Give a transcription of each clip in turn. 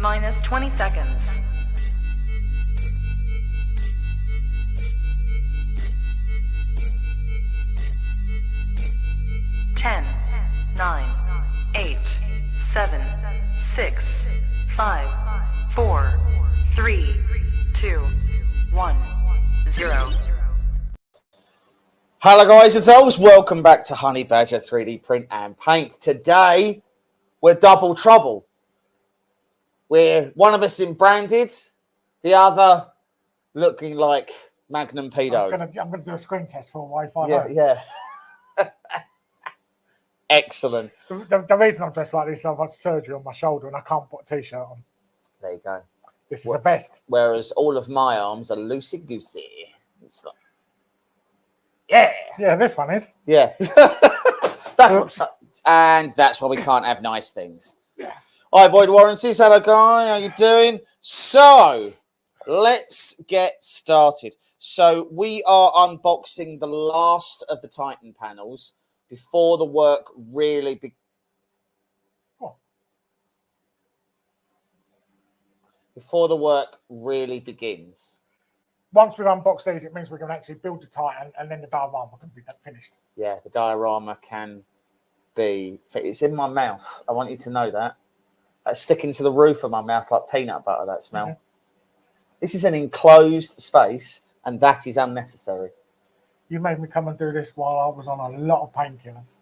minus 20 seconds. 10, 9, 8, 7, 6, 5, 4, 3, 2, 1, 0. Hello guys, it's Els. Welcome back to Honey Badger 3D Print and Paint. Today, we're double trouble. We're one of us in branded, the other looking like Magnum Pedo. I'm gonna do a screen test for Wi-Fi. Yeah. Excellent. The reason I'm dressed like this, I've had surgery on my shoulder and I can't put a t-shirt on. There you go. This is a vest. Whereas all of my arms are loosey-goosey. It's like, yeah, this one is. Yeah. That's why we can't have nice things. Yeah. I avoid warranties. Hello, guy. How you doing? So, let's get started. So, we are unboxing the last of the Titan panels before the work really begins. Once we've unboxed these, it means we can actually build the Titan and then the diorama can be finished. Yeah, the diorama can be... It's in my mouth. I want you to know that. That's sticking to the roof of my mouth like peanut butter, that smell. Mm-hmm. This is an enclosed space, and that is unnecessary. You made me come and do this while I was on a lot of painkillers.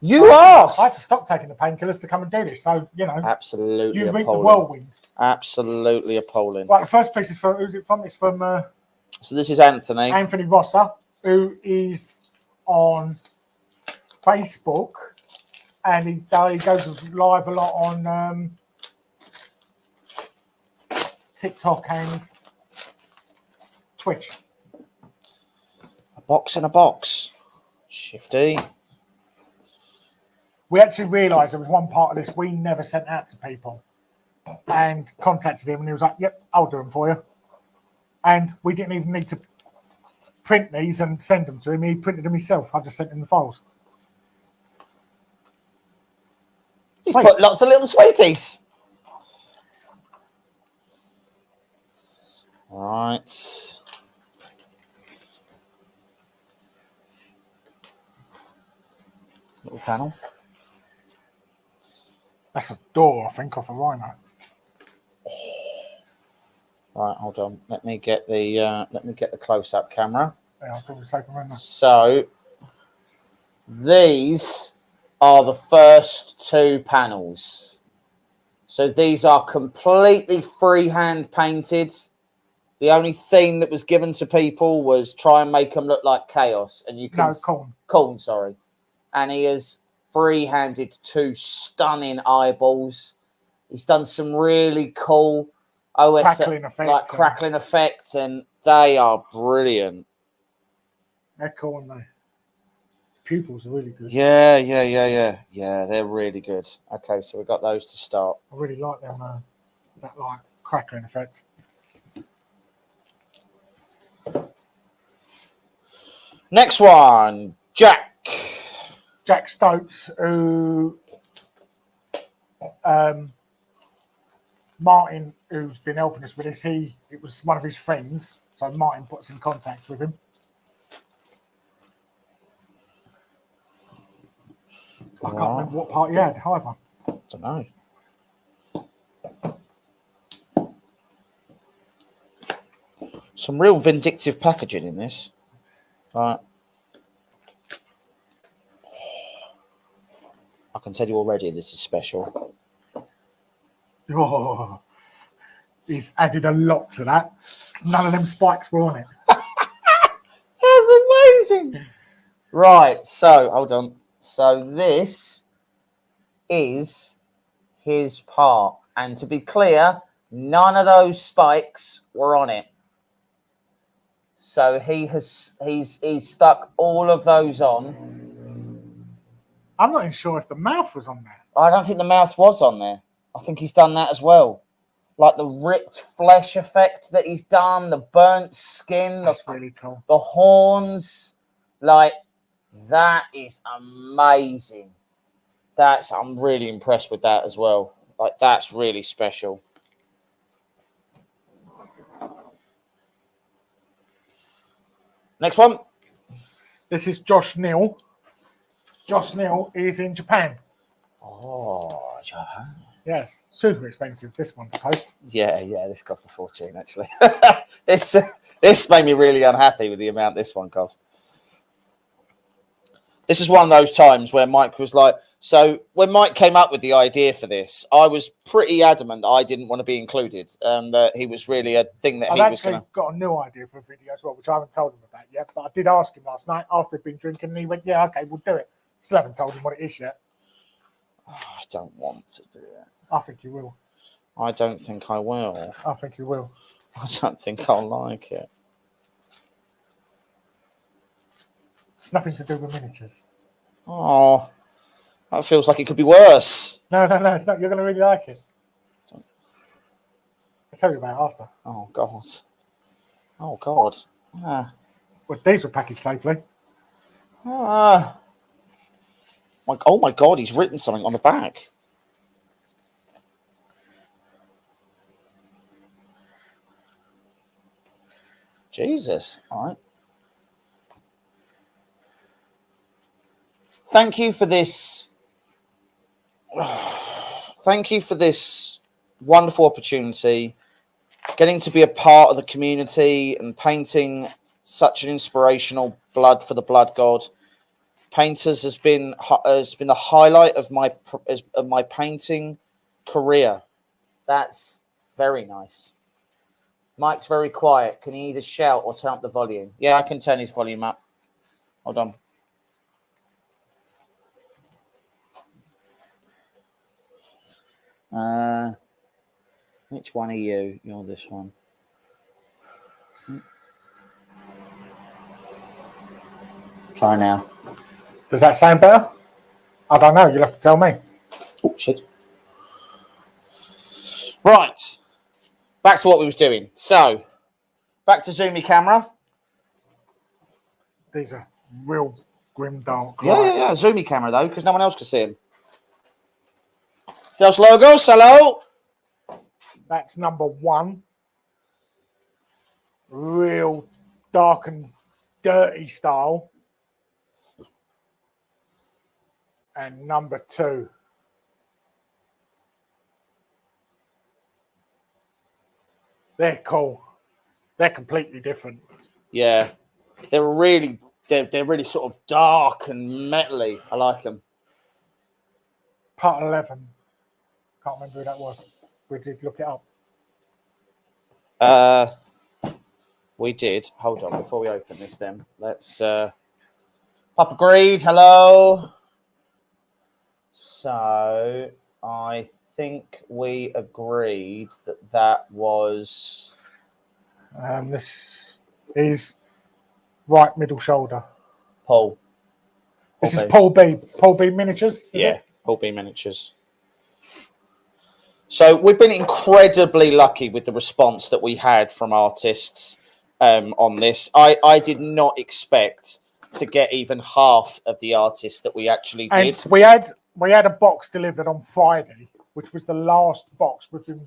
You asked! I had to stop taking the painkillers to come and do this, so, you know. Absolutely you appalling. read the whirlwind. Absolutely appalling. Right, the first piece is who's it from? It's from... So this is Anthony. Anthony Rosser, who is on Facebook, and he goes live a lot on TikTok and Twitch. A box in a box. Shifty. We actually realised there was one part of this we never sent out to people, and contacted him, and he was like, "Yep, I'll do them for you." And we didn't even need to print these and send them to him. He printed them himself. I just sent him the files. He's put lots of little sweeties. All right. Little panel. That's a door, I think, off a Rhino. Right, hold on. Let me get the close-up camera. Yeah, I'll probably take them in there. So these are the first two panels. So these are completely freehand painted. The only theme that was given to people was try and make them look like chaos. And you can Corn, sorry. And he has free-handed two stunning eyeballs. He's done some really cool crackling effect, and they are brilliant. They're cool, and the pupils are really good. Yeah, they're really good. Okay, so we've got those to start. I really like them, that like crackling effect. Next one, Jack Stokes, who Martin, who's been helping us with this, it was one of his friends, so Martin puts in contact with him. I can't remember what part he had, either. I don't know. Some real vindictive packaging in this. Right. I can tell you already this is special. Oh, he's added a lot to that. None of them spikes were on it. That's amazing. Right, so hold on. So this is his part. And to be clear, none of those spikes were on it. So he's stuck all of those on. I'm not even sure if the mouth was on there. I don't think the mouth was on there. I think he's done that as well. Like the ripped flesh effect that he's done, the burnt skin, that's really cool. The horns. Like, that is amazing. I'm really impressed with that as well. Like, that's really special. Next one. This is Josh Neal. Josh Neal is in Japan. Oh, Japan. Yes, super expensive. This one to post. Yeah. This cost a fortune, actually. This made me really unhappy with the amount this one cost. This is one of those times where Mike was like, so when Mike came up with the idea for this, I was pretty adamant that I didn't want to be included. That he was really a thing that I've he was actually going to. got a new idea for a video as well, which I haven't told him about yet. But I did ask him last night after he'd been drinking, and he went, "Yeah, okay, we'll do it." Still haven't told him what it is yet. Oh, I don't want to do it. I think you will. I don't think I will. I think you will. I don't think I'll like it. It's nothing to do with miniatures. Oh, that feels like it could be worse. No, it's not. You're going to really like it. I'll tell you about it after. Oh, God. Oh, God. Ah. Well, these were packaged safely. Oh, my God, he's written something on the back. Jesus. All right. Thank you for this. Thank you for this wonderful opportunity. Getting to be a part of the community and painting such an inspirational blood for the blood god. Painters has been the highlight of my painting career. That's very nice. Mike's very quiet. Can he either shout or turn up the volume? Yeah, I can turn his volume up. Hold on. Which one are you? You're this one. Try now. Does that sound better? I don't know. You'll have to tell me. Oh, shit. Right. Back to what we was doing. So, back to zoomy camera. These are real grim dark. Yeah. Zoomy camera, though, because no one else can see them. Those logos, hello. That's number 1. Real dark and dirty style. And number 2. They're cool. They're completely different. Yeah. They're really sort of dark and metally. I like them. Part 11. Can't remember who that was. We did look it up. We did. Hold on, before we open this then. Let's Papa Greed, hello. So I think we agreed that was This is right middle shoulder. Paul. This is Paul B. Paul B Miniatures. Yeah, Paul B Miniatures. So we've been incredibly lucky with the response that we had from artists on this. I did not expect to get even half of the artists that we actually did. And we had a box delivered on Friday, which was the last box. It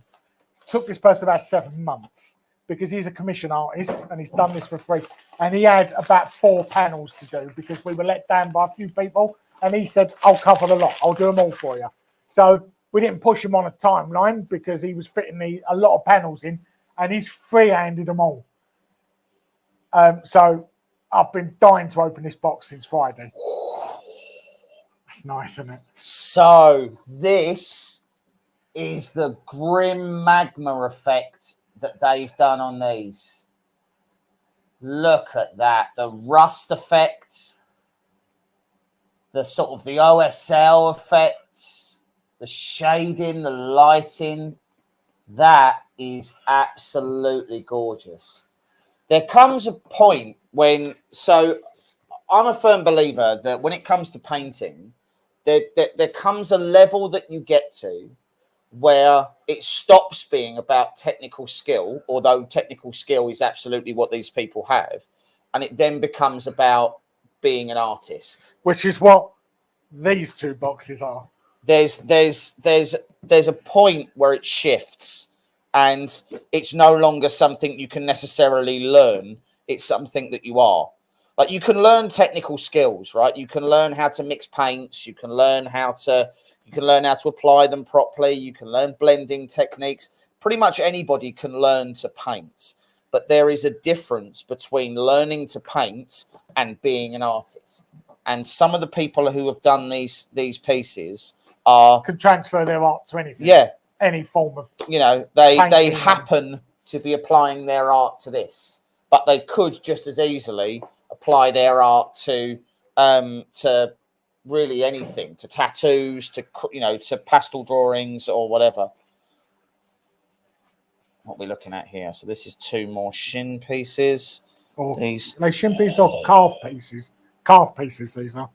took this person about 7 months because he's a commission artist and he's done this for free. And he had about 4 panels to do because we were let down by a few people. And he said, "I'll cover the lot. I'll do them all for you." So we didn't push him on a timeline because he was fitting a lot of panels in, and he's free-handed them all. So I've been dying to open this box since Friday. That's nice, isn't it? So this is the grim magma effect that they've done on these. Look at that. The rust effect. The sort of the OSL effects. The shading, the lighting. That is absolutely gorgeous. There comes a point when... So I'm a firm believer that when it comes to painting, there comes a level that you get to where it stops being about technical skill, although technical skill is absolutely what these people have, and it then becomes about being an artist. Which is what these 2 boxes are. There's a point where it shifts, and it's no longer something you can necessarily learn. It's something that you are. Like, you can learn technical skills, right? You can learn how to mix paints. You can learn how to apply them properly. You can learn blending techniques. Pretty much anybody can learn to paint, but there is a difference between learning to paint and being an artist. And some of the people who have done these pieces can transfer their art to anything. Yeah, any form of, you know, they happen to be applying their art to this, but they could just as easily apply their art to really anything, to tattoos, to, you know, to pastel drawings or whatever. What we're looking at here. So this is 2 more shin pieces. Or these they shin pieces or carved pieces. Carved pieces, these are.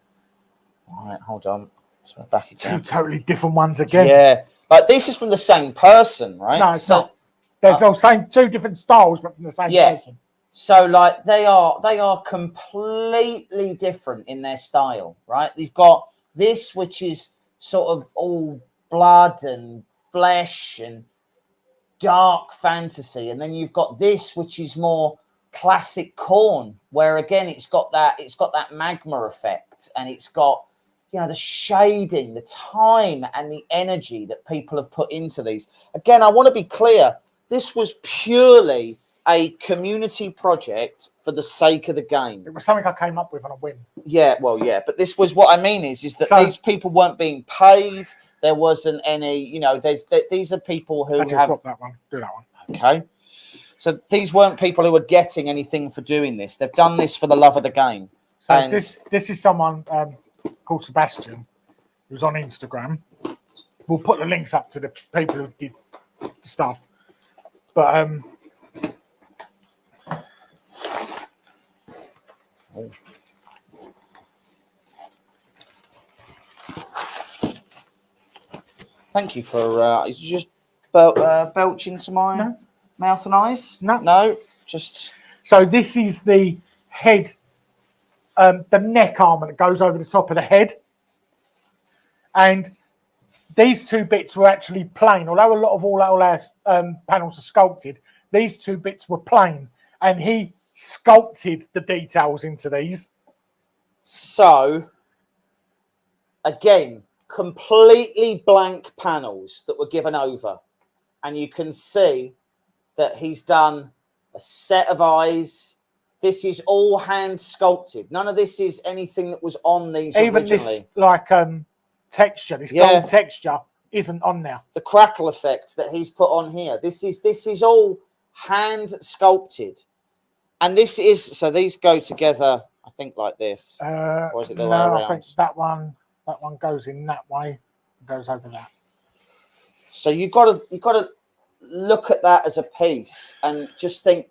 All right, hold on. So we're back again. 2 totally different ones again. Yeah, but this is from the same person, right? No, it's not. They're all same 2 different styles, but from the same person. So, like, they are completely different in their style, right? You've got this, which is sort of all blood and flesh and dark fantasy, and then you've got this, which is more classic Corn, where again it's got that magma effect, and it's got, you know, the shading, the time, and the energy that people have put into these. Again, I want to be clear. This was purely a community project for the sake of the game. It was something I came up with on a whim. Yeah, well, yeah, but this was what I mean is that these people weren't being paid. There wasn't any, you know, these are people who have... Swap that one. Do that one. Okay. So these weren't people who were getting anything for doing this. They've done this for the love of the game. So and this is someone called Sebastian, who's on Instagram. We'll put the links up to the people who did the stuff. But thank you for did you just belch into my mouth and eyes? No, just... So this is the head, the neck armor that goes over the top of the head. And these 2 bits were actually plain. Although a lot of all our panels are sculpted, these 2 bits were plain. And he sculpted the details into these. So, again, completely blank panels that were given over. And you can see that he's done a set of eyes. This is all hand sculpted. None of this is anything that was on these even originally. This, like, texture, this gold texture isn't on there. The crackle effect that he's put on here. This is all hand sculpted. And this is, so these go together, I think, like this. Or is it the way around? I think that one goes in that way, goes over that. So you've got to look at that as a piece and just think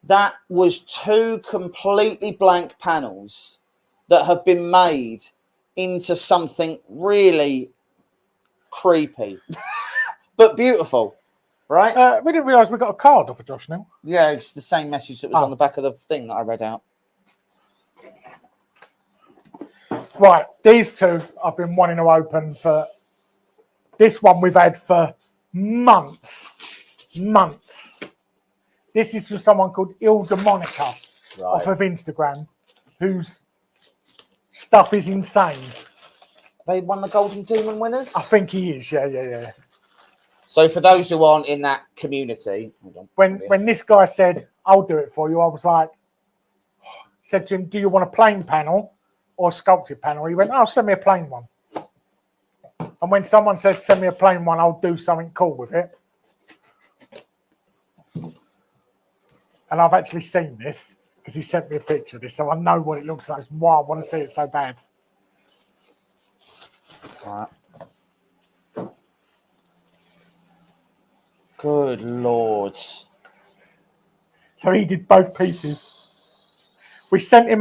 that was 2 completely blank panels that have been made into something really creepy, but beautiful, right? We didn't realise we got a card off of Josh now. Yeah, it's the same message that was on the back of the thing that I read out. Right, these 2 I've been wanting to open for. This one we've had for months. This is from someone called Ilda Monica off of Instagram, whose stuff is insane. They won the Golden Demon winners? I think he is, yeah. So for those who aren't in that community... When this guy said, I'll do it for you, I was like, said to him, do you want a plain panel or a sculpted panel? He went, oh, send me a plain one. And when someone says, send me a plain one, I'll do something cool with it. And I've actually seen this because he sent me a picture of this, so I know what it looks like. Why I want to see it so bad. Right. Good Lord. So he did both pieces. We sent him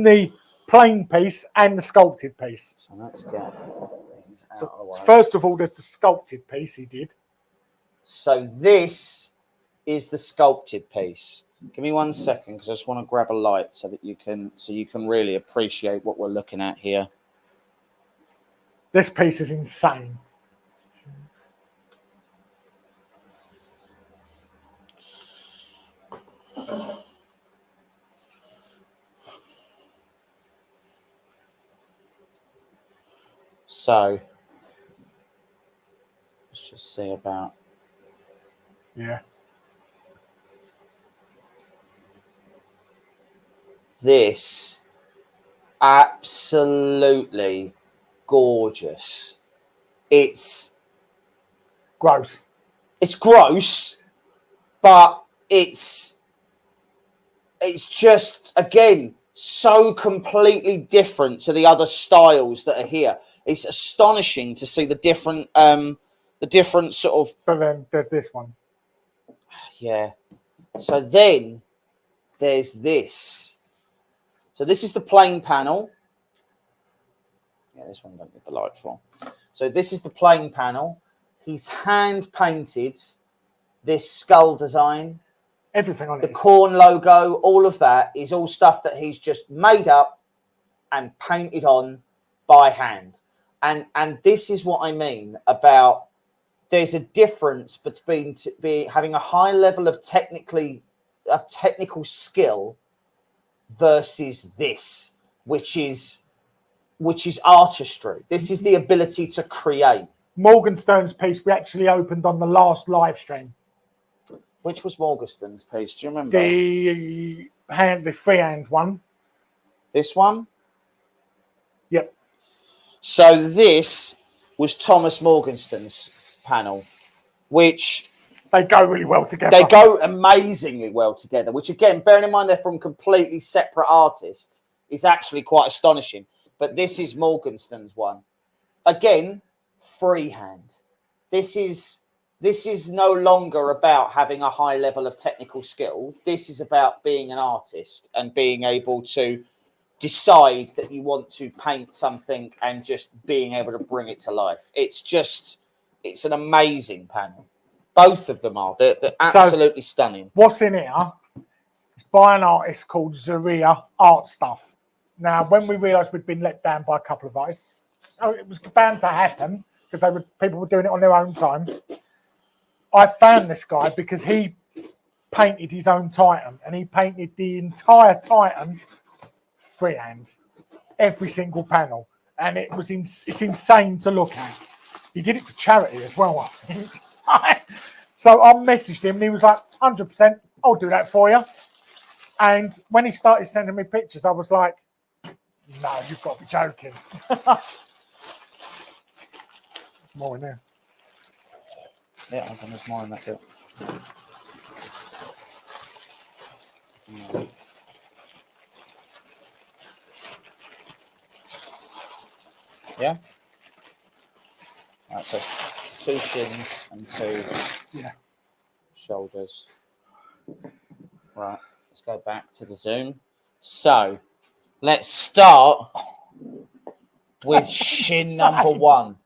the plain piece and the sculpted piece. So let's get things out of the way. First of all, there's the sculpted piece he did. So this is the sculpted piece. Give me 1 second because I just want to grab a light so that you can really appreciate what we're looking at here. This piece is insane. So let's just see about. Yeah. This absolutely gorgeous. It's Gross. It's gross, but it's just, again, so completely different to the other styles that are here. It's astonishing to see the different sort of. But then there's this one. Yeah. So then there's this. So this is the plain panel. Yeah, this one don't need the light for. So this is the plain panel. He's hand painted this skull design. Everything on it. The corn logo, all of that is all stuff that he's just made up and painted on by hand. And this is what I mean about there's a difference between having a high level of technical skill versus this, which is artistry. This is the ability to create. Morgenstern's piece we actually opened on the last live stream. Which was Morgenstern's piece? Do you remember? The freehand one. This one? Yep. So this was Thomas Morgenstern's panel, which they go really well together. They go amazingly well together, which again, bearing in mind they're from completely separate artists, is actually quite astonishing. But this is Morgenstern's one. Again, freehand. This is no longer about having a high level of technical skill. This is about being an artist and being able to decide that you want to paint something and just being able to bring it to life. It's an amazing panel. Both of them are. They're absolutely stunning. What's in here? It's by an artist called Zaria Art Stuff. Now, when we realised we'd been let down by a couple of artists, so it was bound to happen because people were doing it on their own time. I found this guy because he painted his own Titan, and he painted the entire Titan freehand, every single panel, and it's insane to look at. He did it for charity as well, I think. So I messaged him, and he was like, 100%, I'll do that for you. And when he started sending me pictures, I was like, no, you've got to be joking. More in there. Yeah, I think there's more in that bit. Yeah. Right, so it's 2 shins and 2 shoulders. Right, let's go back to the zoom. So let's start with shin number 1.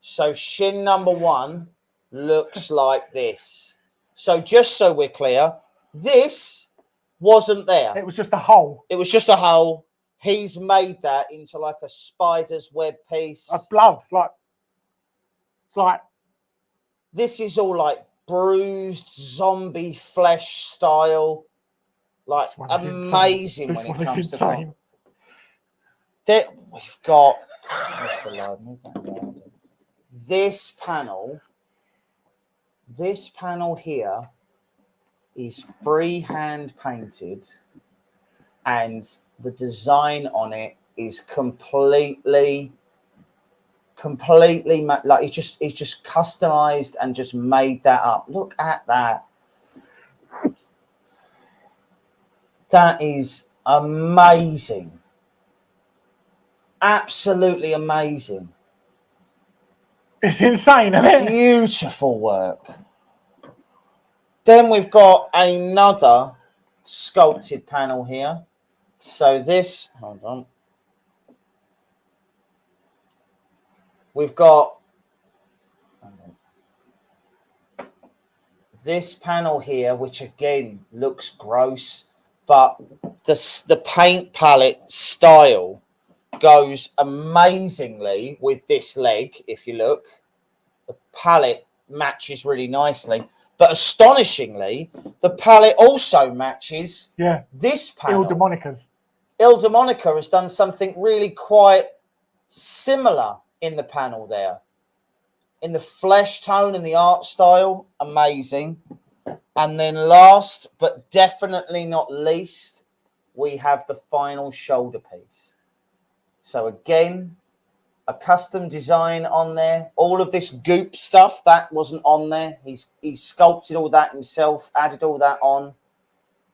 So shin number 1 looks like this. So just so we're clear, this wasn't there. It was just a hole. It was just a hole. He's made that into like a spider's web piece. A blood, it's like. This is all like bruised zombie flesh style. Like amazing when it comes to that. We've got this panel. This panel here is freehand painted, and the design on it is completely like he's just customized and just made that up. Look at that. That is amazing. Absolutely amazing. It's insane, isn't it? Beautiful work. Then we've got another sculpted panel here. So this, hold on. We've got this panel here, which again looks gross, but the paint palette style goes amazingly with this leg. If you look, the palette matches really nicely, but astonishingly, the palette also matches this panel. Il Demonica has done something really quite similar in the panel there. In the flesh tone and the art style, amazing. And then last, but definitely not least, we have the final shoulder piece. So again, a custom design on there. All of this goop stuff, that wasn't on there. He sculpted all that himself, added all that on,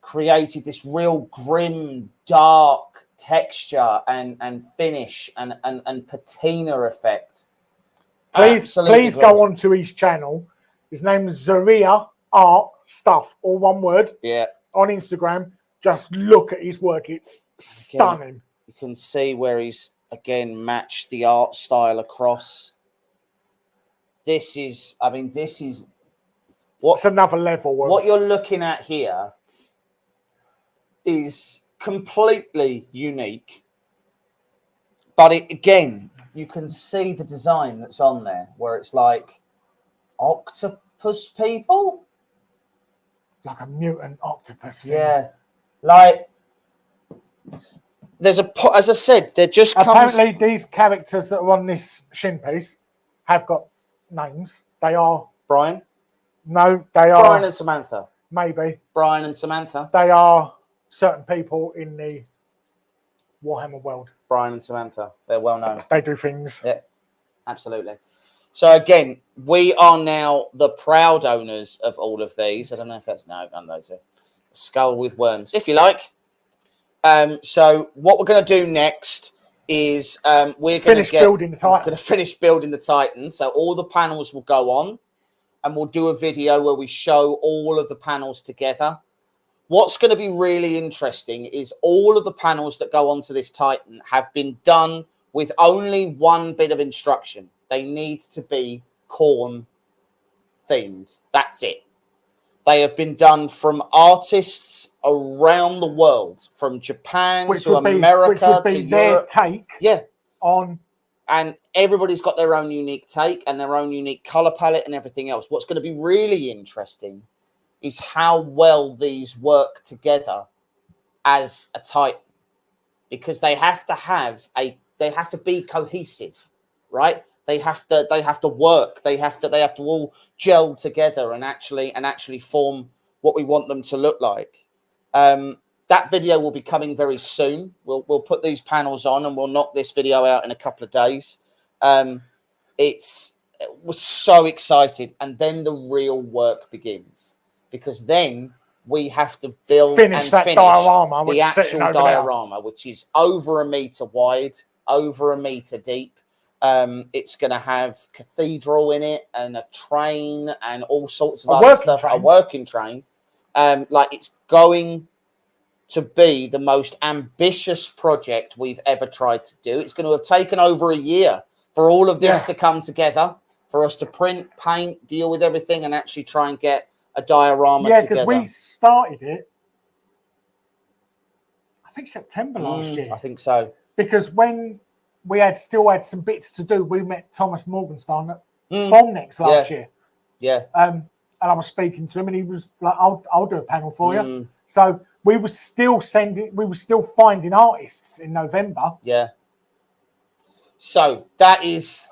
created this real grim, dark texture and finish and patina effect. Please go on to his channel. His name is Zaria Art Stuff, all one word. Yeah. On Instagram. Just look at his work. It's stunning. You can see where he's again matched the art style across. This is what's another level. What you're looking at here is completely unique. But again, you can see the design that's on there where it's like octopus people. Like a mutant octopus thing. Yeah. Like there's as I said, there just apparently these characters that are on this shin piece have got names. They are Brian. No, they are Brian and Samantha. Maybe Brian and Samantha. They are certain people in the Warhammer world. Brian and Samantha. They're well known. They do things. Yeah, absolutely. So again, we are now the proud owners of all of these. I don't know if that's none of those are skull with worms, if you like. So what we're going to do next is we're going to finish building the Titan. So all the panels will go on, and we'll do a video where we show all of the panels together. What's going to be really interesting is all of the panels that go onto this Titan have been done with only one bit of instruction. They need to be Khorne themed. That's it. They have been done from artists around the world, from Japan to America to Europe. Take on. And everybody's got their own unique take and their own unique color palette and everything else. What's going to be really interesting is how well these work together as a Titan, because they have to be cohesive, right? They have to work. They have to all gel together and actually form what we want them to look like. That video will be coming very soon. We'll put these panels on and we'll knock this video out in a couple of days. We're so excited, and then the real work begins, because then we have to finish the actual diorama, which is over 1 meter wide, over 1 meter deep. It's going to have cathedral in it and a train and all sorts of other stuff. A working train. Like, it's going to be the most ambitious project we've ever tried to do. It's going to have taken over 1 year for all of this to come together, for us to print, paint, deal with everything, and actually try and get a diorama together. Yeah, because we started it, I think September last year. I think so. Because when we still had some bits to do, we met Thomas Morgenstern at Formnex last year. Yeah. And I was speaking to him, and he was like, I'll do a panel for you. So we were still finding artists in November. Yeah. So that is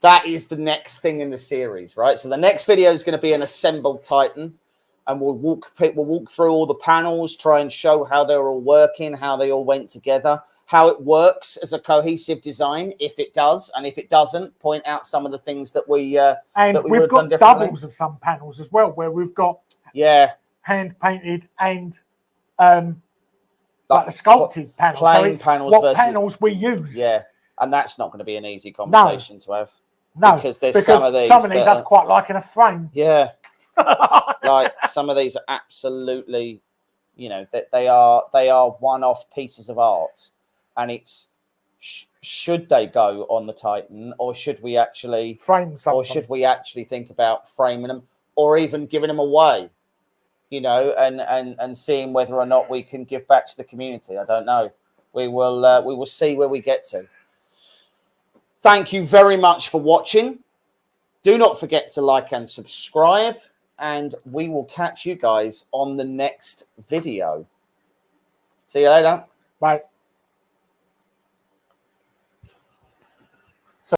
the next thing in the series, right? So the next video is going to be an assembled Titan, and we'll walk through all the panels, try and show how they're all working, how they all went together, how it works as a cohesive design, if it does, and if it doesn't, point out some of the things that we've got doubles of some panels as well, where we've got hand painted and like the sculpted panels. Plain so panels what versus panels we use. Yeah, and that's not going to be an easy conversation to have. No, because some of these I'd quite like in a frame. Yeah, like some of these are absolutely, they are one-off pieces of art, and it's should they go on the Titan, or should we actually frame something, or should we actually think about framing them, or even giving them away, and seeing whether or not we can give back to the community. I don't know. We will see where we get to. Thank you very much for watching. Do not forget to like and subscribe, and we will catch you guys on the next video. See you later. Bye.